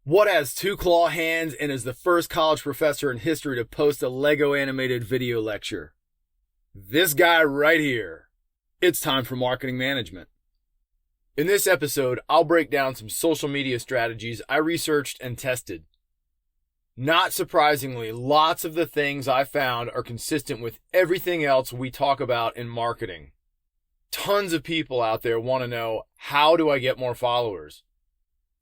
What has two claw hands and is the first college professor in history to post a Lego animated video lecture? This guy right here. It's time for marketing management. In this episode, I'll break down some social media strategies I researched and tested. Not surprisingly, lots of the things I found are consistent with everything else we talk about in marketing. Tons of people out there want to know, how do I get more followers?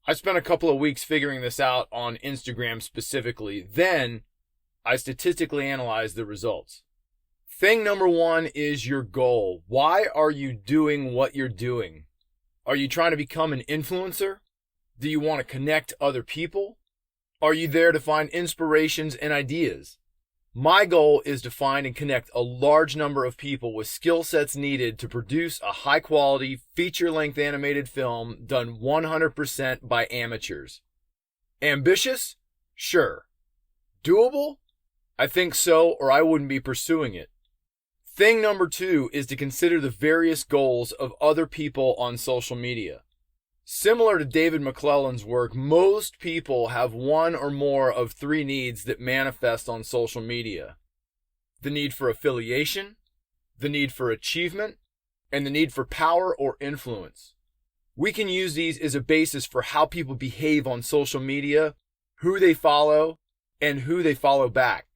I spent a couple of weeks figuring this out on Instagram specifically. Then I statistically analyzed the results. Thing number one is your goal. Why are you doing what you're doing? Are you trying to become an influencer? Do you want to connect other people? Are you there to find inspirations and ideas? My goal is to find and connect a large number of people with skill sets needed to produce a high-quality, feature-length animated film done 100% by amateurs. Ambitious? Sure. Doable? I think so, or I wouldn't be pursuing it. Thing number two is to consider the various goals of other people on social media. Similar to David McClelland's work, most people have one or more of three needs that manifest on social media. The need for affiliation, the need for achievement, and the need for power or influence. We can use these as a basis for how people behave on social media, who they follow, and who they follow back.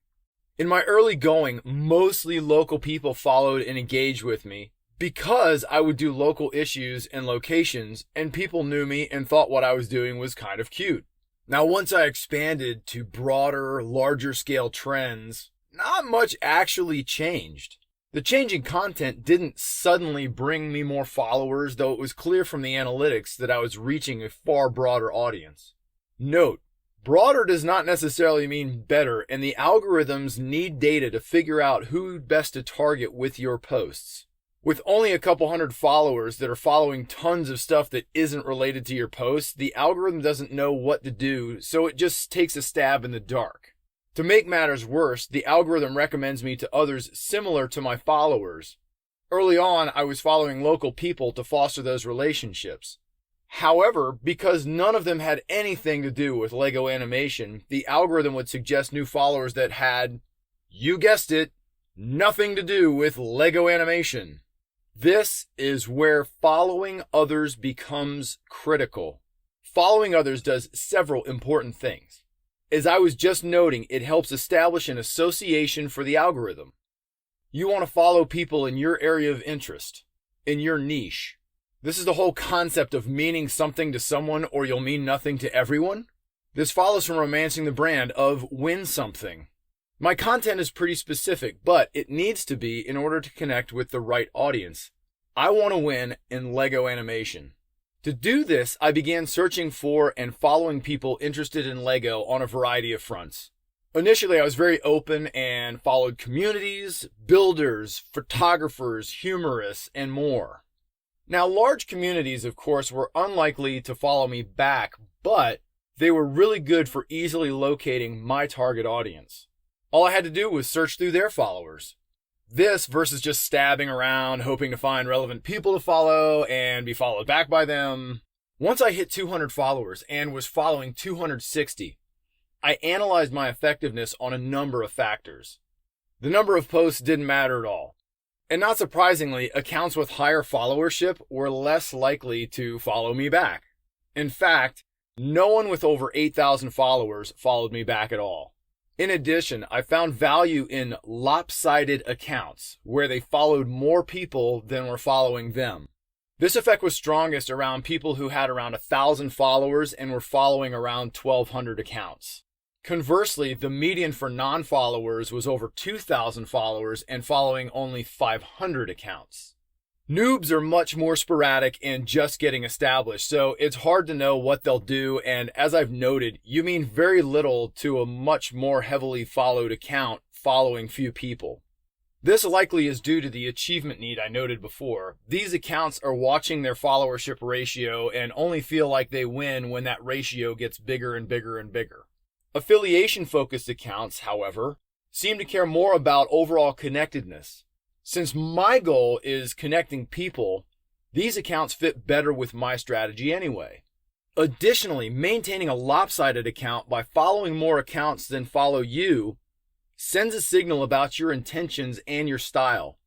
In my early going, mostly local people followed and engaged with me, because I would do local issues and locations, and people knew me and thought what I was doing was kind of cute. Now, once I expanded to broader, larger scale trends, not much actually changed. The changing content didn't suddenly bring me more followers, though it was clear from the analytics that I was reaching a far broader audience. Note, broader does not necessarily mean better, and the algorithms need data to figure out who best to target with your posts. With only a couple hundred followers that are following tons of stuff that isn't related to your posts, the algorithm doesn't know what to do, so it just takes a stab in the dark. To make matters worse, the algorithm recommends me to others similar to my followers. Early on, I was following local people to foster those relationships. However, because none of them had anything to do with Lego animation, the algorithm would suggest new followers that had, you guessed it, nothing to do with Lego animation. This is where following others becomes critical. Following others does several important things. As I was just noting, it helps establish an association for the algorithm. You want to follow people in your area of interest, in your niche. This is the whole concept of meaning something to someone or you'll mean nothing to everyone. This follows from romancing the brand of win something. My content is pretty specific, but it needs to be in order to connect with the right audience. I want to win in Lego animation. To do this, I began searching for and following people interested in Lego on a variety of fronts. Initially, I was very open and followed communities, builders, photographers, humorists, and more. Now, large communities, of course, were unlikely to follow me back, but they were really good for easily locating my target audience. All I had to do was search through their followers. This versus just stabbing around, hoping to find relevant people to follow and be followed back by them. Once I hit 200 followers and was following 260, I analyzed my effectiveness on a number of factors. The number of posts didn't matter at all. And not surprisingly, accounts with higher followership were less likely to follow me back. In fact, no one with over 8,000 followers followed me back at all. In addition, I found value in lopsided accounts, where they followed more people than were following them. This effect was strongest around people who had around 1,000 followers and were following around 1,200 accounts. Conversely, the median for non-followers was over 2,000 followers and following only 500 accounts. Noobs are much more sporadic and just getting established, so it's hard to know what they'll do, and as I've noted, you mean very little to a much more heavily followed account following few people. This likely is due to the achievement need I noted before. These accounts are watching their followership ratio and only feel like they win when that ratio gets bigger and bigger and bigger. Affiliation-focused accounts, however, seem to care more about overall connectedness. Since my goal is connecting people, these accounts fit better with my strategy anyway. Additionally, maintaining a lopsided account by following more accounts than follow you sends a signal about your intentions and your style.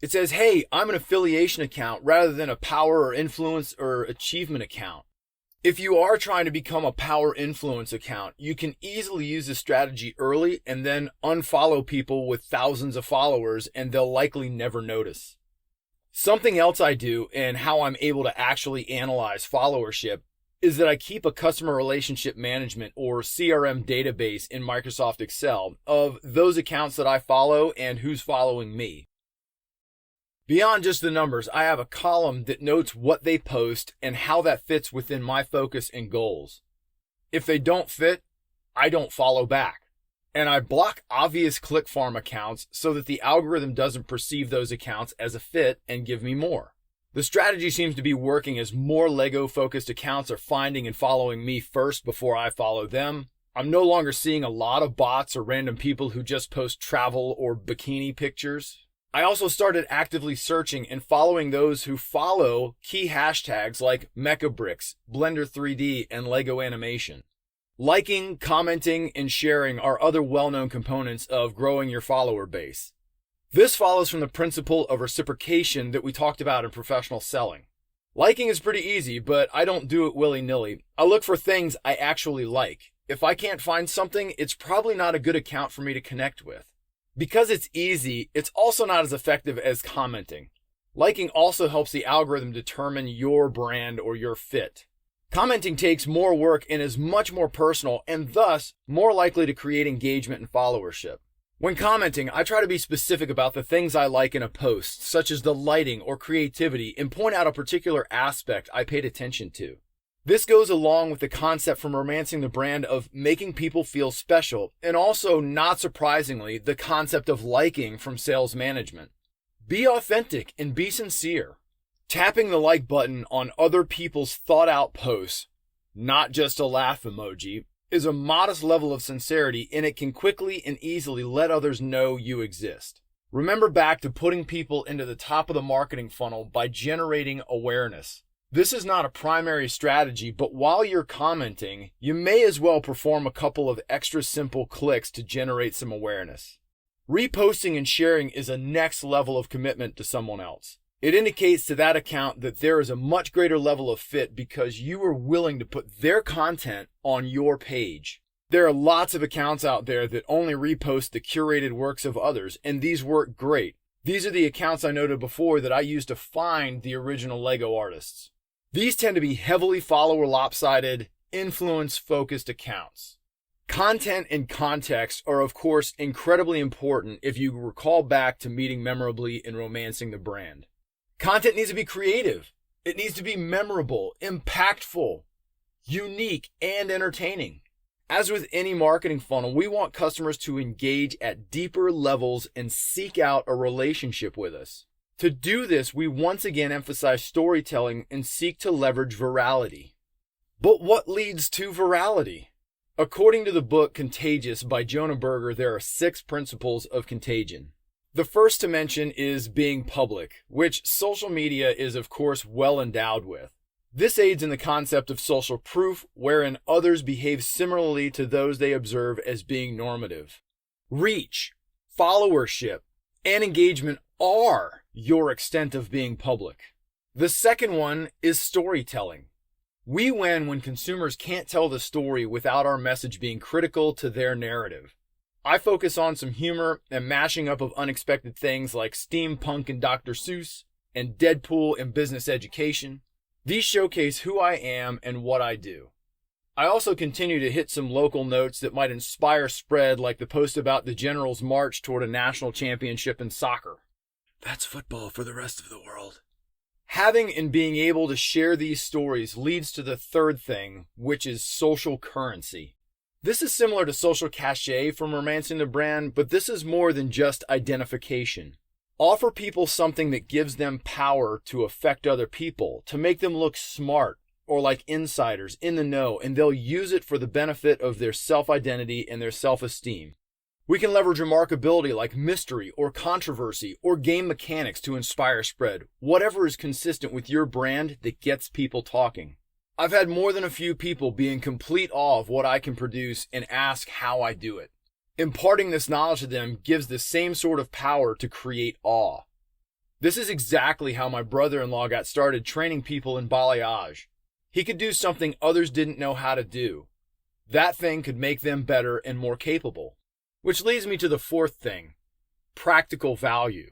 It says, hey, I'm an affiliation account rather than a power or influence or achievement account. If you are trying to become a power influence account, you can easily use this strategy early and then unfollow people with thousands of followers, and they'll likely never notice. Something else I do and how I'm able to actually analyze followership is that I keep a customer relationship management or CRM database in Microsoft Excel of those accounts that I follow and who's following me. Beyond just the numbers, I have a column that notes what they post and how that fits within my focus and goals. If they don't fit, I don't follow back. And I block obvious click farm accounts so that the algorithm doesn't perceive those accounts as a fit and give me more. The strategy seems to be working as more Lego-focused accounts are finding and following me first before I follow them. I'm no longer seeing a lot of bots or random people who just post travel or bikini pictures. I also started actively searching and following those who follow key hashtags like Mechabricks, Blender 3D, and Lego Animation. Liking, commenting, and sharing are other well-known components of growing your follower base. This follows from the principle of reciprocation that we talked about in professional selling. Liking is pretty easy, but I don't do it willy-nilly. I look for things I actually like. If I can't find something, it's probably not a good account for me to connect with. Because it's easy, it's also not as effective as commenting. Liking also helps the algorithm determine your brand or your fit. Commenting takes more work and is much more personal and thus more likely to create engagement and followership. When commenting, I try to be specific about the things I like in a post, such as the lighting or creativity, and point out a particular aspect I paid attention to. This goes along with the concept from Romancing the Brand of making people feel special, and also, not surprisingly, the concept of liking from Sales Management. Be authentic and be sincere. Tapping the like button on other people's thought-out posts, not just a laugh emoji, is a modest level of sincerity, and it can quickly and easily let others know you exist. Remember back to putting people into the top of the marketing funnel by generating awareness. This is not a primary strategy, but while you're commenting, you may as well perform a couple of extra simple clicks to generate some awareness. Reposting and sharing is a next level of commitment to someone else. It indicates to that account that there is a much greater level of fit because you are willing to put their content on your page. There are lots of accounts out there that only repost the curated works of others, and these work great. These are the accounts I noted before that I use to find the original Lego artists. These tend to be heavily follower lopsided, influence-focused accounts. Content and context are, of course, incredibly important if you recall back to meeting memorably and romancing the brand. Content needs to be creative. It needs to be memorable, impactful, unique, and entertaining. As with any marketing funnel, we want customers to engage at deeper levels and seek out a relationship with us. To do this, we once again emphasize storytelling and seek to leverage virality. But what leads to virality? According to the book Contagious by Jonah Berger, there are 6 principles of contagion. The first to mention is being public, which social media is of course well endowed with. This aids in the concept of social proof, wherein others behave similarly to those they observe as being normative. Reach, followership, and engagement are your extent of being public. The second one is storytelling. We win when consumers can't tell the story without our message being critical to their narrative. I focus on some humor and mashing up of unexpected things like steampunk and Dr. Seuss and Deadpool and business education. These showcase who I am and what I do. I also continue to hit some local notes that might inspire spread, like the post about the Generals' march toward a national championship in soccer. That's football for the rest of the world. Having and being able to share these stories leads to the third thing, which is social currency. This is similar to social cachet from Romancing the Brand, but this is more than just identification. Offer people something that gives them power to affect other people, to make them look smart or like insiders in the know, and they'll use it for the benefit of their self-identity and their self-esteem. We can leverage remarkability like mystery or controversy or game mechanics to inspire spread, whatever is consistent with your brand that gets people talking. I've had more than a few people be in complete awe of what I can produce and ask how I do it. Imparting this knowledge to them gives the same sort of power to create awe. This is exactly how my brother-in-law got started training people in balayage. He could do something others didn't know how to do. That thing could make them better and more capable. Which leads me to the fourth thing, practical value.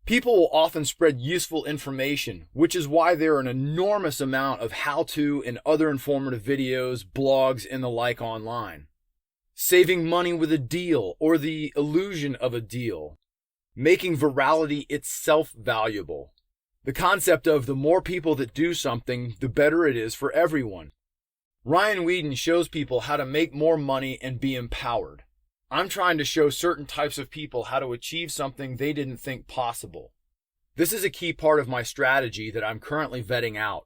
People will often spread useful information, which is why there are an enormous amount of how-to and other informative videos, blogs, and the like online. Saving money with a deal or the illusion of a deal. Making virality itself valuable. The concept of the more people that do something, the better it is for everyone. Ryan Whedon shows people how to make more money and be empowered. I'm trying to show certain types of people how to achieve something they didn't think possible. This is a key part of my strategy that I'm currently vetting out.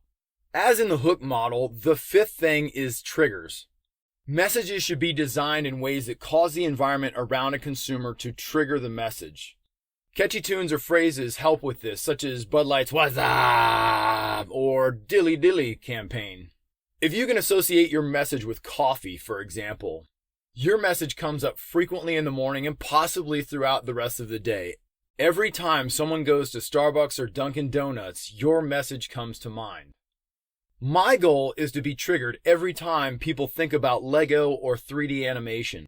As in the hook model, the fifth thing is triggers. Messages should be designed in ways that cause the environment around a consumer to trigger the message. Catchy tunes or phrases help with this, such as Bud Light's "What's Up" or "Dilly Dilly" campaign. If you can associate your message with coffee, for example, your message comes up frequently in the morning and possibly throughout the rest of the day. Every time someone goes to Starbucks or Dunkin' Donuts, your message comes to mind. My goal is to be triggered every time people think about Lego or 3D animation.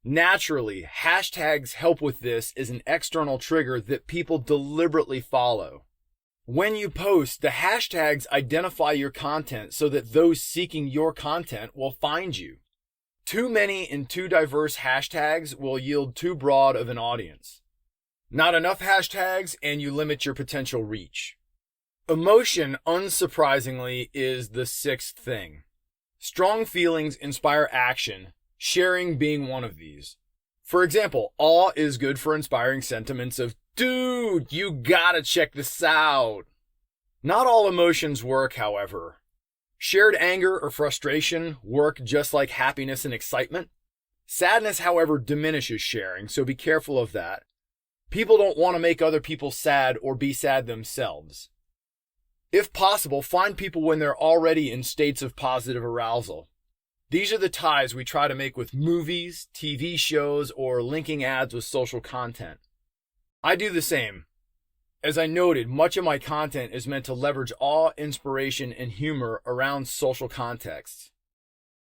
Naturally, hashtags help with this as an external trigger that people deliberately follow. When you post, the hashtags identify your content so that those seeking your content will find you. Too many and too diverse hashtags will yield too broad of an audience. Not enough hashtags and you limit your potential reach. Emotion, unsurprisingly, is the sixth thing. Strong feelings inspire action, sharing being one of these. For example, awe is good for inspiring sentiments of, "Dude, you gotta check this out." Not all emotions work, however. Shared anger or frustration work just like happiness and excitement. Sadness, however, diminishes sharing, so be careful of that. People don't want to make other people sad or be sad themselves. If possible, find people when they're already in states of positive arousal. These are the ties we try to make with movies, TV shows, or linking ads with social content. I do the same. As I noted, much of my content is meant to leverage awe, inspiration, and humor around social contexts.